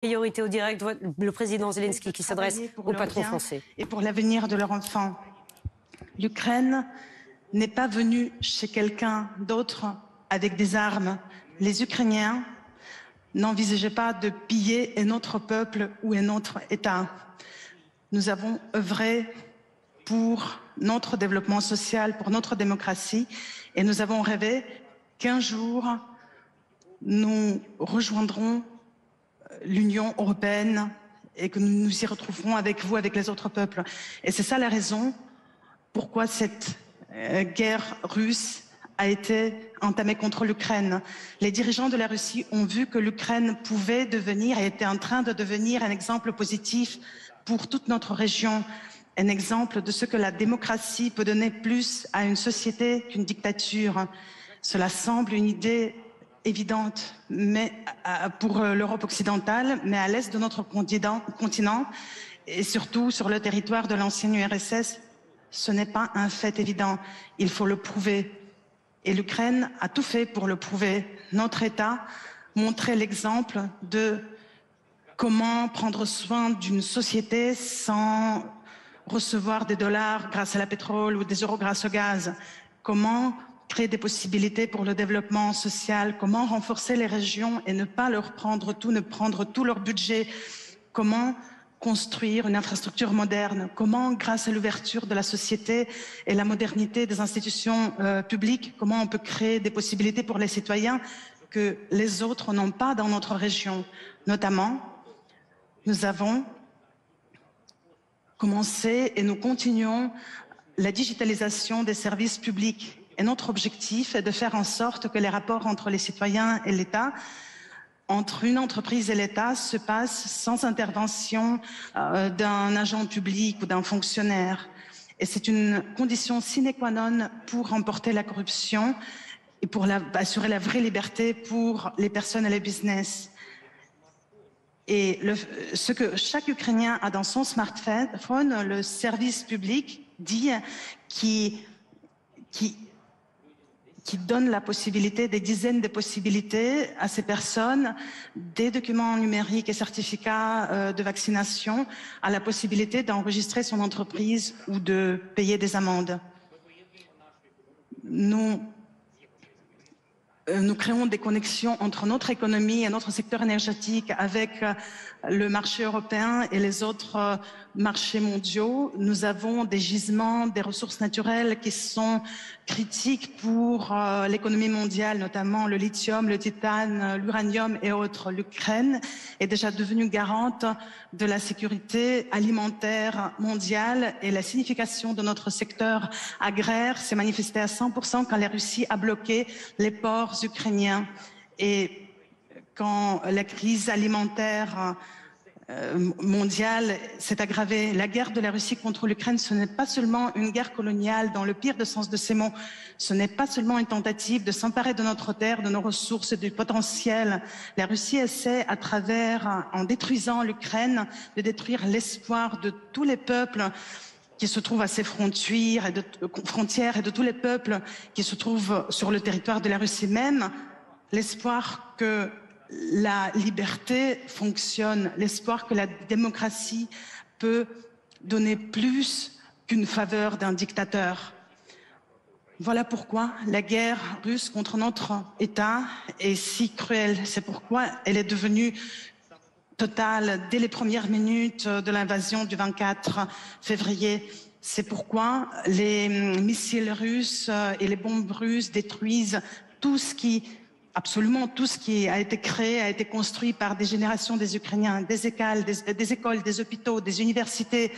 Priorité au direct, le président Zelensky qui s'adresse au patron français. Et pour l'avenir de leur enfant. L'Ukraine n'est pas venue chez quelqu'un d'autre avec des armes. Les Ukrainiens n'envisageaient pas de piller un autre peuple ou un autre État. Nous avons œuvré pour notre développement social, pour notre démocratie, et nous avons rêvé qu'un jour, nous rejoindrons l'Union européenne et que nous nous y retrouverons avec vous, avec les autres peuples. Et c'est ça la raison pourquoi cette guerre russe a été entamée contre l'Ukraine. Les dirigeants de la Russie ont vu que l'Ukraine pouvait devenir et était en train de devenir un exemple positif pour toute notre région, un exemple de ce que la démocratie peut donner plus à une société qu'une dictature. Cela semble une idée évidente mais pour l'Europe occidentale, mais à l'est de notre continent et surtout sur le territoire de l'ancienne URSS, ce n'est pas un fait évident. Il faut le prouver. Et l'Ukraine a tout fait pour le prouver. Notre État montrait l'exemple de comment prendre soin d'une société sans recevoir des dollars grâce à la pétrole ou des euros grâce au gaz. Comment créer des possibilités pour le développement social, comment renforcer les régions et ne pas leur prendre tout, ne prendre tout leur budget, comment construire une infrastructure moderne, comment, grâce à l'ouverture de la société et la modernité des institutions publiques, comment on peut créer des possibilités pour les citoyens que les autres n'ont pas dans notre région. Notamment, nous avons commencé et nous continuons la digitalisation des services publics. Et notre objectif est de faire en sorte que les rapports entre les citoyens et l'État, entre une entreprise et l'État, se passent sans intervention d'un agent public ou d'un fonctionnaire. Et c'est une condition sine qua non pour remporter la corruption et pour assurer la vraie liberté pour les personnes et les business. Et ce que chaque Ukrainien a dans son smartphone, le service public dit qui donne la possibilité, des dizaines de possibilités à ces personnes, des documents numériques et certificats de vaccination, à la possibilité d'enregistrer son entreprise ou de payer des amendes. Nous créons des connexions entre notre économie et notre secteur énergétique avec le marché européen et les autres marchés mondiaux. Nous avons des gisements, des ressources naturelles qui sont critiques pour l'économie mondiale, notamment le lithium, le titane, l'uranium et autres. L'Ukraine est déjà devenue garante de la sécurité alimentaire mondiale et la signification de notre secteur agraire s'est manifestée à 100% quand la Russie a bloqué les ports ukrainiens. Et quand la crise alimentaire mondiale s'est aggravée, la guerre de la Russie contre l'Ukraine, ce n'est pas seulement une guerre coloniale dans le pire des sens de ces mots, ce n'est pas seulement une tentative de s'emparer de notre terre, de nos ressources, du potentiel. La Russie essaie, à travers, en détruisant l'Ukraine, de détruire l'espoir de tous les peuples qui se trouvent à ses frontières et de tous les peuples qui se trouvent sur le territoire de la Russie même, l'espoir que la liberté fonctionne, l'espoir que la démocratie peut donner plus qu'une faveur d'un dictateur. Voilà pourquoi la guerre russe contre notre État est si cruelle. C'est pourquoi elle est devenue totale dès les premières minutes de l'invasion du 24 février. C'est pourquoi les missiles russes et les bombes russes détruisent absolument tout ce qui a été créé, a été construit par des générations des Ukrainiens, des écoles, des hôpitaux, des universités,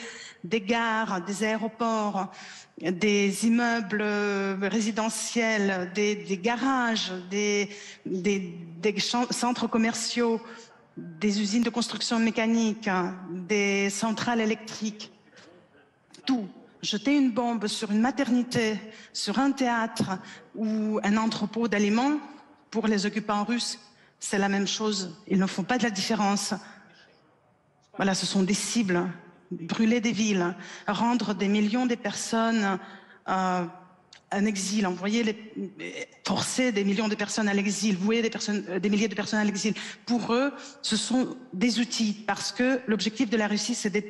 des gares, des aéroports, des immeubles résidentiels, des garages, des centres commerciaux, des usines de construction mécanique, des centrales électriques. Tout. Jeter une bombe sur une maternité, sur un théâtre ou un entrepôt d'aliments, pour les occupants russes, c'est la même chose. Ils ne font pas de la différence. Voilà, ce sont des cibles. Brûler des villes, rendre des millions de personnes un exil, forcer des millions de personnes à l'exil, vouer des milliers de personnes à l'exil. Pour eux, ce sont des outils, parce que l'objectif de la Russie, c'est de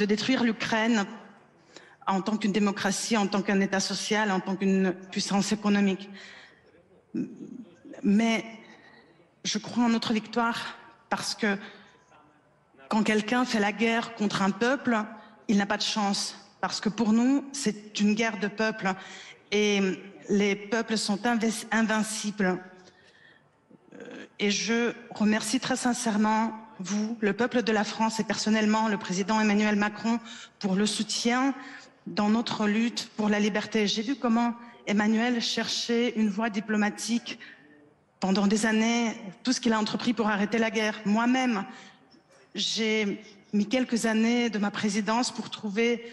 détruire l'Ukraine en tant qu'une démocratie, en tant qu'un État social, en tant qu'une puissance économique. Mais je crois en notre victoire parce que quand quelqu'un fait la guerre contre un peuple, il n'a pas de chance. Parce que pour nous, c'est une guerre de peuples et les peuples sont invincibles. Et je remercie très sincèrement vous, le peuple de la France et personnellement le président Emmanuel Macron pour le soutien dans notre lutte pour la liberté. J'ai vu comment Emmanuel cherchait une voie diplomatique pendant des années, tout ce qu'il a entrepris pour arrêter la guerre. Moi-même, j'ai mis quelques années de ma présidence pour trouver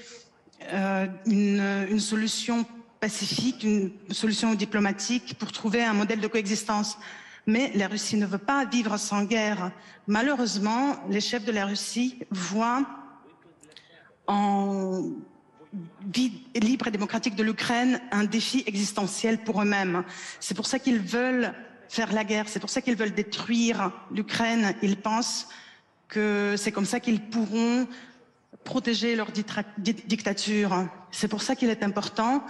une solution pacifique, une solution diplomatique pour trouver un modèle de coexistence. Mais la Russie ne veut pas vivre sans guerre. Malheureusement, les chefs de la Russie voient en vie libre et démocratique de l'Ukraine un défi existentiel pour eux-mêmes. C'est pour ça qu'ils veulent faire la guerre, c'est pour ça qu'ils veulent détruire l'Ukraine. Ils pensent que c'est comme ça qu'ils pourront protéger leur dictature. C'est pour ça qu'il est important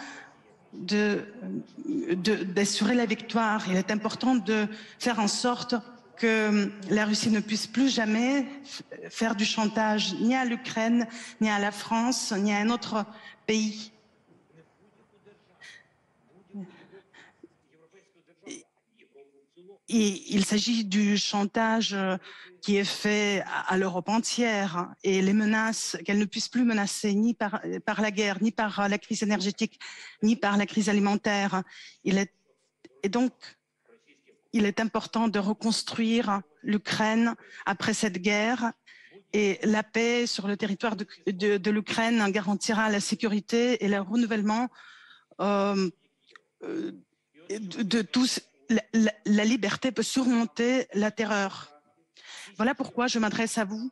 d'assurer la victoire. Il est important de faire en sorte que la Russie ne puisse plus jamais faire du chantage ni à l'Ukraine, ni à la France, ni à un autre pays. Et il s'agit du chantage qui est fait à l'Europe entière et les menaces qu'elle ne puisse plus menacer ni par la guerre, ni par la crise énergétique, ni par la crise alimentaire. Et donc, il est important de reconstruire l'Ukraine après cette guerre et la paix sur le territoire de l'Ukraine garantira la sécurité et le renouvellement de tous. La liberté peut surmonter la terreur. Voilà pourquoi je m'adresse à vous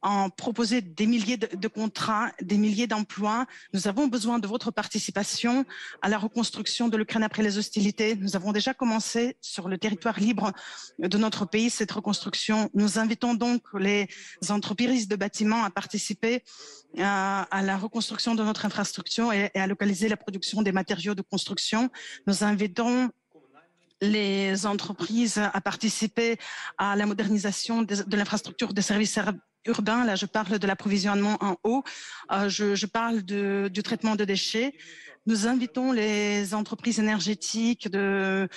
en proposant des milliers de contrats, des milliers d'emplois. Nous avons besoin de votre participation à la reconstruction de l'Ukraine après les hostilités. Nous avons déjà commencé sur le territoire libre de notre pays cette reconstruction. Nous invitons donc les entreprises de bâtiments à participer à la reconstruction de notre infrastructure et à localiser la production des matériaux de construction. Nous invitons les entreprises à participer à la modernisation de l'infrastructure des services urbains. Là, je parle de l'approvisionnement en eau, je parle du traitement de déchets. Nous invitons les entreprises énergétiques de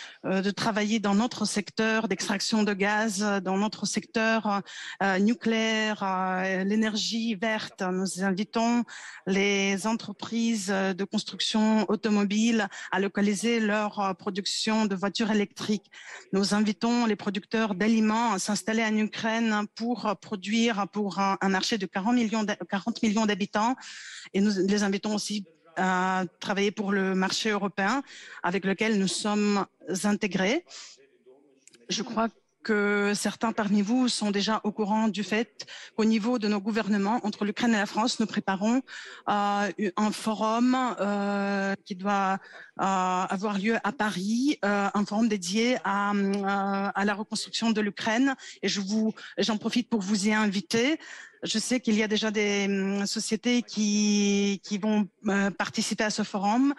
travailler dans notre secteur d'extraction de gaz, dans notre secteur nucléaire, l'énergie verte. Nous invitons les entreprises de construction automobile à localiser leur production de voitures électriques. Nous invitons les producteurs d'aliments à s'installer en Ukraine pour produire pour un marché de 40 millions d'habitants. Et nous les invitons aussi à travailler pour le marché européen avec lequel nous sommes intégrés. Je crois que certains parmi vous sont déjà au courant du fait qu'au niveau de nos gouvernements, entre l'Ukraine et la France, nous préparons un forum qui doit avoir lieu à Paris, un forum dédié à la reconstruction de l'Ukraine. Et j'en profite pour vous y inviter. Je sais qu'il y a déjà des sociétés qui vont participer à ce forum.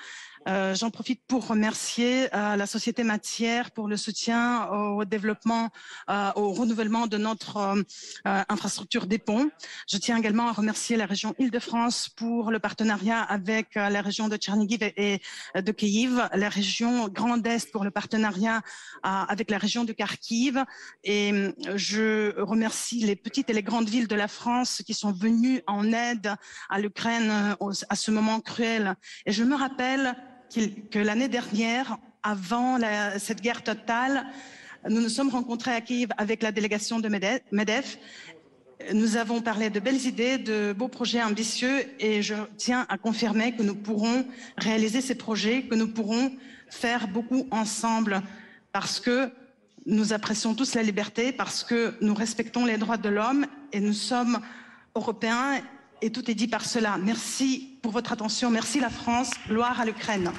J'en profite pour remercier la société Matière pour le soutien au développement, au renouvellement de notre infrastructure des ponts. Je tiens également à remercier la région Île-de-France pour le partenariat avec la région de Tchernihiv et de Kyiv, la région Grand Est pour le partenariat avec la région de Kharkiv. Et je remercie les petites et les grandes villes de la France qui sont venues en aide à l'Ukraine à ce moment cruel. Et je me rappelle que l'année dernière, avant cette guerre totale, nous nous sommes rencontrés à Kiev avec la délégation de MEDEF. Nous avons parlé de belles idées, de beaux projets ambitieux et je tiens à confirmer que nous pourrons réaliser ces projets, que nous pourrons faire beaucoup ensemble parce que nous apprécions tous la liberté, parce que nous respectons les droits de l'homme et nous sommes européens et tout est dit par cela. Merci pour votre attention. Merci la France. Gloire à l'Ukraine.